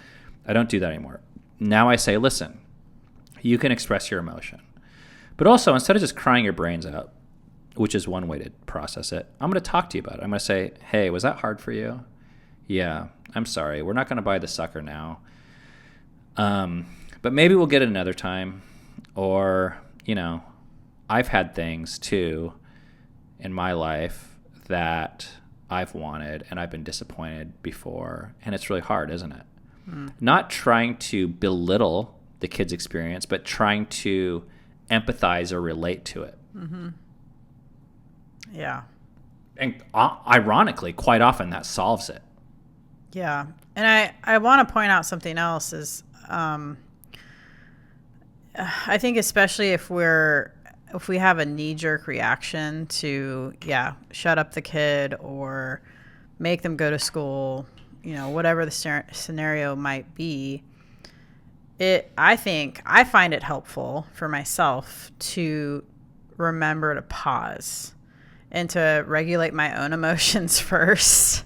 I don't do that anymore. Now I say, listen, you can express your emotion. But also, instead of just crying your brains out, which is one way to process it, I'm going to talk to you about it. I'm going to say, hey, was that hard for you? Yeah, I'm sorry. We're not going to buy the sucker now. But maybe we'll get it another time. Or, you know, I've had things too. in my life that I've wanted and I've been disappointed before. And it's really hard, isn't it? Not trying to belittle the kid's experience, but trying to empathize or relate to it. Yeah. And ironically, quite often that solves it. Yeah. And I want to point out something else is I think especially if we have a knee-jerk reaction to, shut up the kid or make them go to school, whatever the scenario might be, I find it helpful for myself to remember to pause and to regulate my own emotions first.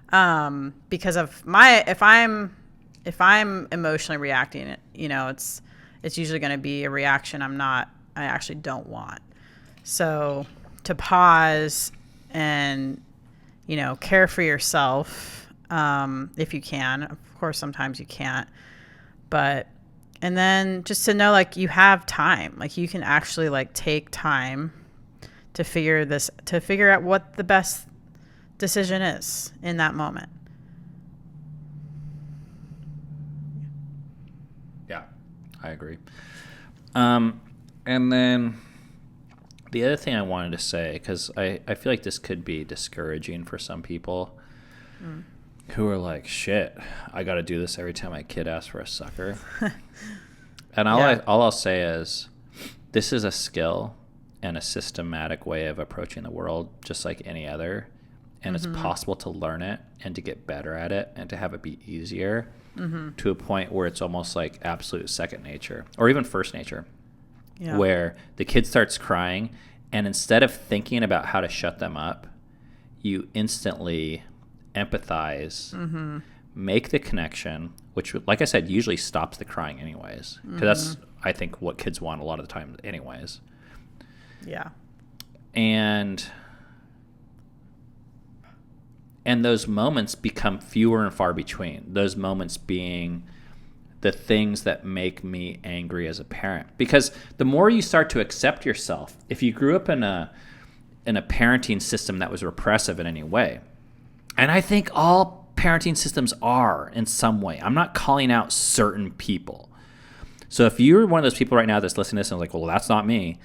Because of if I'm emotionally reacting, it's usually going to be a reaction I actually don't want. So to pause and, care for yourself, if you can. Of course, sometimes you can't. And then just to know, like, you have time. Like, you can actually, like, take time to figure out what the best decision is in that moment. Yeah, I agree. And then the other thing I wanted to say, because I feel like this could be discouraging for some people who are like, shit, I got to do this every time my kid asks for a sucker. And all I'll say is this is a skill and a systematic way of approaching the world, just like any other. And it's possible to learn it and to get better at it and to have it be easier to a point where it's almost like absolute second nature or even first nature, where the kid starts crying and instead of thinking about how to shut them up, you instantly empathize, make the connection, which, like I said, usually stops the crying anyways. Because that's, I think, what kids want a lot of the time anyways. Yeah. And those moments become fewer and far between. Those moments being the things that make me angry as a parent. Because the more you start to accept yourself, if you grew up in a parenting system that was repressive in any way, and I think all parenting systems are in some way. I'm not calling out certain people. So if you're one of those people right now that's listening to this and like, well, that's not me.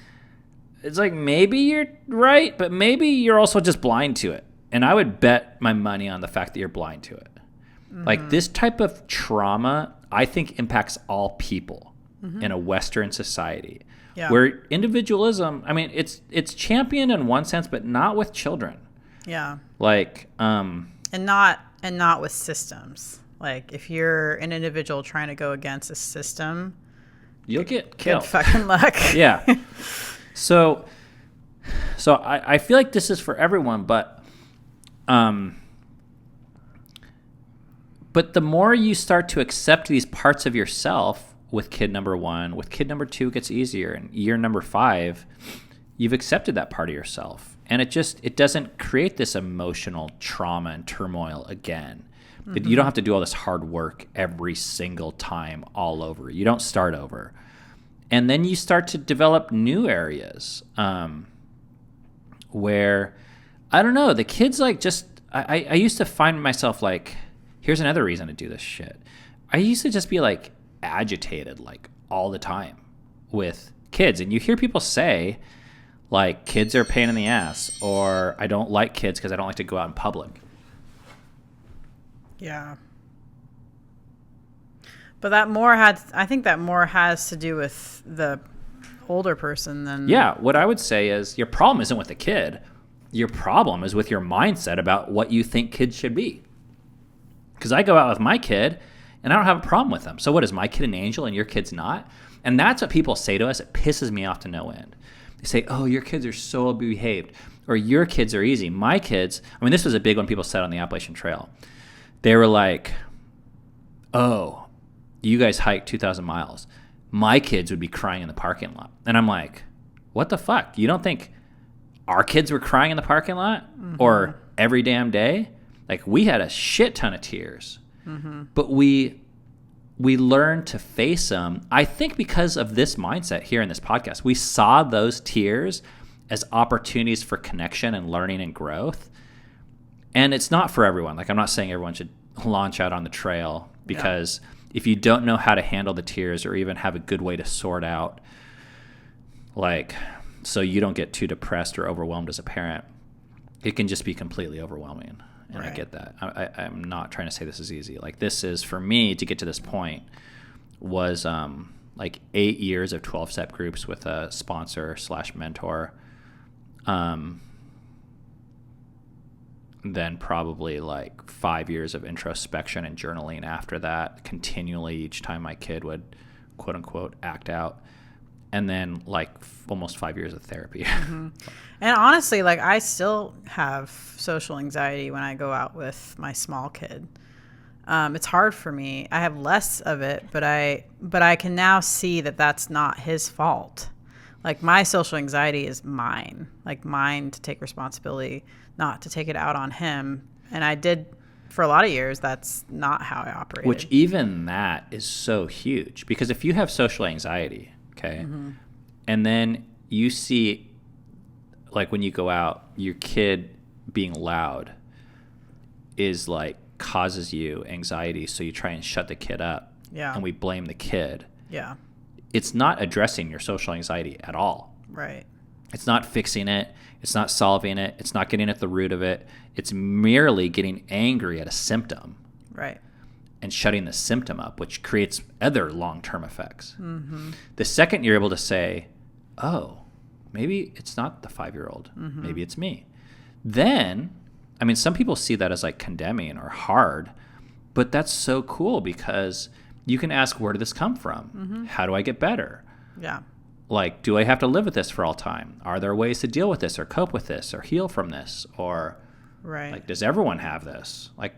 It's like, maybe you're right, but maybe you're also just blind to it. And I would bet my money on the fact that you're blind to it. Like, this type of trauma, I think, impacts all people in a Western society. Yeah. Where individualism, I mean, it's championed in one sense, but not with children. Yeah. Like, and not with systems. Like, if you're an individual trying to go against a system, you'll get killed. Good fucking luck. Yeah. So I feel like this is for everyone, but the more you start to accept these parts of yourself with kid number 1, with kid number 2, it gets easier. And year number 5, you've accepted that part of yourself. And it doesn't create this emotional trauma and turmoil again. You don't have to do all this hard work every single time all over. You don't start over. And then you start to develop new areas where, I don't know, the kids like just, I used to find myself like, here's another reason to do this shit. I used to just be like agitated like all the time with kids. And you hear people say like, kids are a pain in the ass, or I don't like kids because I don't like to go out in public. Yeah. But I think that more has to do with the older person than... Yeah, what I would say is your problem isn't with the kid. Your problem is with your mindset about what you think kids should be. Because I go out with my kid, and I don't have a problem with them. So what, is my kid an angel and your kid's not? And that's what people say to us. It pisses me off to no end. They say, oh, your kids are so behaved, or your kids are easy. My kids, I mean, this was a big one people said on the Appalachian Trail. They were like, oh, you guys hiked 2,000 miles. My kids would be crying in the parking lot. And I'm like, what the fuck? You don't think our kids were crying in the parking lot or every damn day? Like, we had a shit ton of tears. But we learned to face them, I think, because of this mindset here in this podcast. We saw those tears as opportunities for connection and learning and growth. And it's not for everyone. Like, I'm not saying everyone should launch out on the trail, because if you don't know how to handle the tears or even have a good way to sort out, like, so you don't get too depressed or overwhelmed as a parent, it can just be completely overwhelming. And I get that. I'm not trying to say this is easy. Like, this is, for me, to get to this point, was like 8 years of 12-step groups with a sponsor/mentor. Then probably like 5 years of introspection and journaling after that, continually each time my kid would, quote unquote, act out. And then like almost 5 years of therapy. Mm-hmm. And honestly, like, I still have social anxiety when I go out with my small kid. It's hard for me. I have less of it, but I can now see that that's not his fault. Like, my social anxiety is mine, like mine to take responsibility, not to take it out on him. And I did for a lot of years. That's not how I operated. Which even that is so huge, because if you have social anxiety, okay, and then you see, like, when you go out, your kid being loud is like causes you anxiety, so you try and shut the kid up. Yeah. And we blame the kid. Yeah. It's not addressing your social anxiety at all. Right. It's not fixing it. It's not solving it. It's not getting at the root of it. It's merely getting angry at a symptom. Right. And shutting the symptom up, which creates other long-term effects. Mm-hmm. The second you're able to say, oh, maybe it's not the 5-year-old. Mm-hmm. Maybe it's me. Then, I mean, some people see that as like condemning or hard, but that's so cool, because you can ask, where did this come from? Mm-hmm. How do I get better? Yeah. Like, do I have to live with this for all time? Are there ways to deal with this or cope with this or heal from this? Or, like, does everyone have this? Like,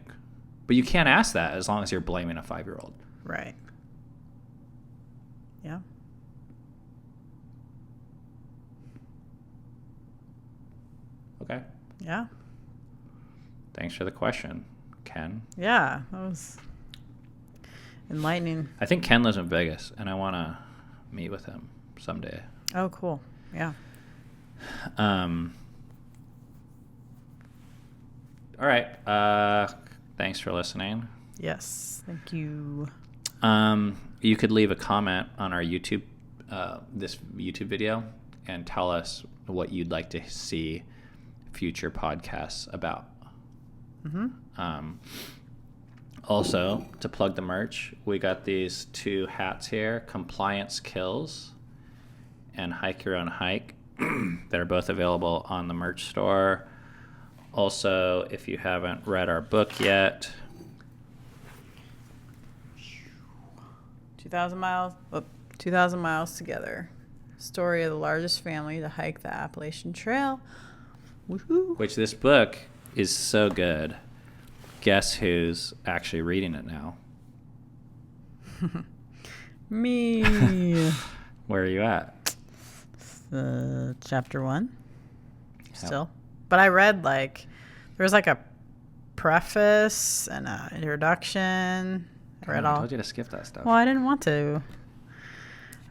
but you can't ask that as long as you're blaming a 5-year-old. Right. Yeah. Okay. Yeah. Thanks for the question, Ken. Yeah, that was enlightening. I think Ken lives in Vegas, and I want to meet with him someday. Oh, cool. Yeah. All right. Thanks for listening. Yes. Thank you. You could leave a comment on our YouTube, this YouTube video, and tell us what you'd like to see future podcasts about. Mm-hmm. Also, to plug the merch, we got these 2 hats here, Compliance Kills and Hike Your Own Hike. They're both available on the merch store. Also, if you haven't read our book yet, 2,000 miles together. Story of the largest family to hike the Appalachian Trail. Woohoo! Which this book is so good. Guess who's actually reading it now? Me. Where are you at? Chapter 1. Still. But I read, like, there was like a preface and an introduction. I read all. I told you to skip that stuff. Well, I didn't want to.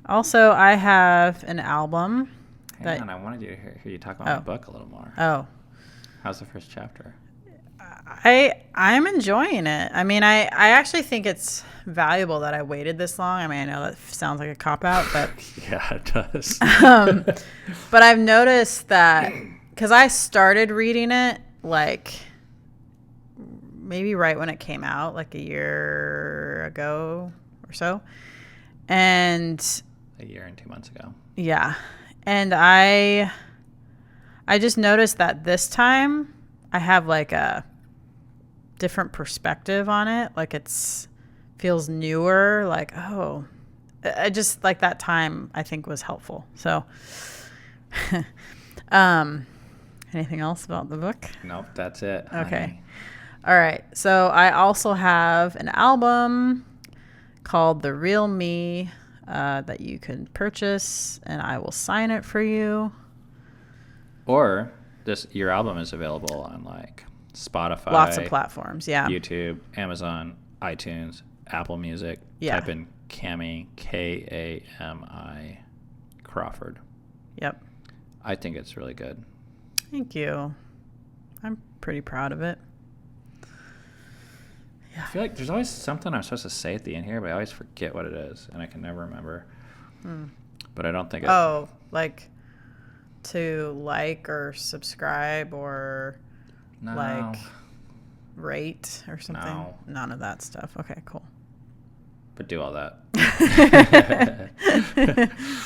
Also, I have an album. Hang on, I wanted you to hear you talk about my book a little more. Oh. How's the first chapter? I'm enjoying it. I mean, I actually think it's valuable that I waited this long. I mean, I know that sounds like a cop-out, but... Yeah, it does. But I've noticed that, because I started reading it, like, maybe right when it came out, like a year ago or so. And... A year and 2 months ago. Yeah. And I just noticed that this time I have like a different perspective on it. Like, it's feels newer. Like, oh, I just like that time I think was helpful. So, anything else about the book? Nope, that's it. Okay. Honey. All right. So I also have an album called The Real Me that you can purchase, and I will sign it for you. Or your album is available on like Spotify, Lots of platforms, yeah. YouTube, Amazon, iTunes, Apple Music. Yeah. Type in Kami, Kami Crawford. Yep. I think it's really good. Thank you. I'm pretty proud of it. I feel like there's always something I'm supposed to say at the end here, but I always forget what it is, and I can never remember. But I don't think it... Oh, like to like or subscribe or No. like rate or something? No. None of that stuff. Okay, cool. But do all that.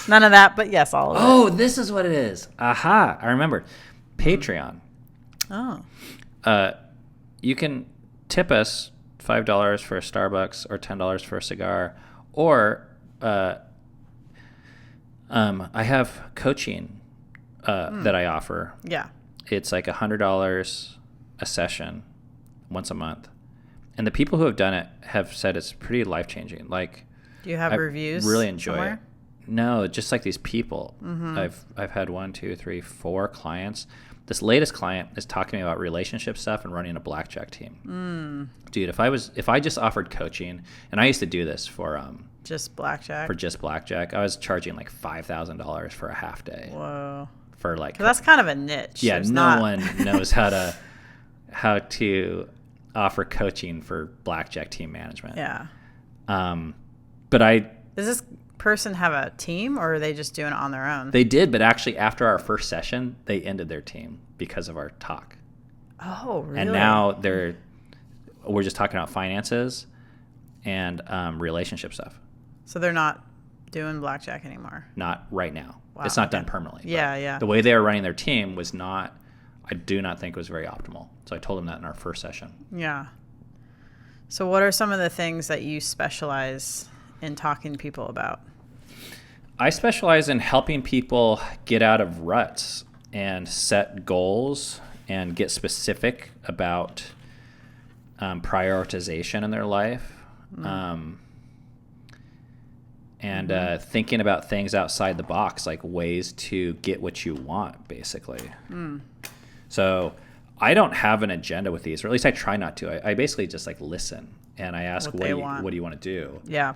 None of that, but yes, all of it. Oh, this is what it is. Aha. I remembered. Patreon. Oh. You can tip us $5 for a Starbucks or $10 for a cigar, or I have coaching that I offer. Yeah. It's like $100 a session once a month. And the people who have done it have said it's pretty life-changing. Like, do you have I reviews? Really enjoy somewhere? it. No, just like these people. I've had 1, 2, 3, 4 clients. This latest client is talking to me about relationship stuff and running a blackjack team. Dude, if I just offered coaching, and I used to do this for Just blackjack. I was charging like $5,000 for a half day. Whoa. For like, 'Cause that's kind of a niche. yeah, There's no one knows how to offer coaching for blackjack team management. Yeah. But Does this person have a team, or are they just doing it on their own? they did, but actually after our first session, they ended their team because of our talk. Oh, really? And now we're just talking about finances and relationship stuff. So they're not doing blackjack anymore. Not right now. Wow, It's not okay. done permanently. Yeah, but yeah. The way they were running their team was not, I do not think was very optimal. So I told them that in our first session. Yeah. So what are some of the things that you specialize in talking to people about? I specialize in helping people get out of ruts and set goals and get specific about prioritization in their life. Thinking about things outside the box, like ways to get what you want, basically. So I don't have an agenda with these, or at least I try not to. I basically just like listen, and I ask, what do you want to do? Yeah.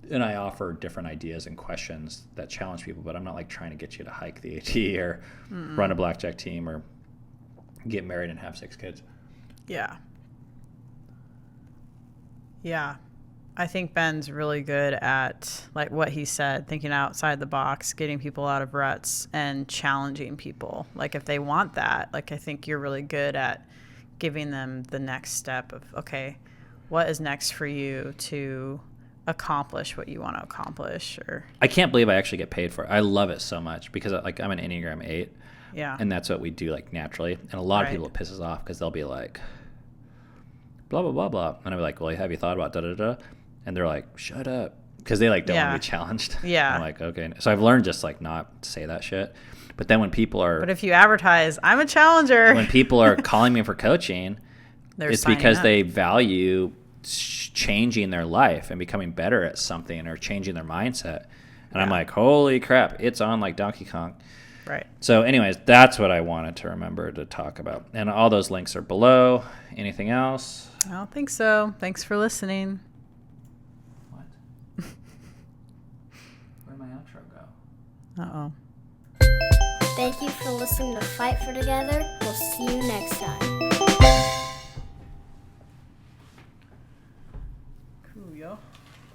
And I offer different ideas and questions that challenge people, but I'm not like trying to get you to hike the AT or run a blackjack team or get married and have 6 kids. Yeah. Yeah. I think Ben's really good at, like what he said, thinking outside the box, getting people out of ruts, and challenging people. Like if they want that, like I think you're really good at giving them the next step of, okay, what is next for you to accomplish what you want to accomplish? Or I can't believe I actually get paid for it. I love it so much because like I'm an Enneagram 8. Yeah. And that's what we do like naturally. And a lot of people it pisses off because they'll be like, blah, blah, blah, blah. And I'll be like, well, have you thought about da-da-da? And they're like, shut up. Because they like don't want to be challenged. Yeah. And I'm like, okay. So I've learned just like not to say that shit. But then when people are... But if you advertise, I'm a challenger. When people are calling me for coaching, it's because they value changing their life and becoming better at something or changing their mindset. And I'm like, holy crap, it's on like Donkey Kong. Right. So anyways, that's what I wanted to remember to talk about. And all those links are below. Anything else? I don't think so. Thanks for listening. What? Where'd my outro go? Uh-oh. Thank you for listening to Fight for Together. We'll see you next time.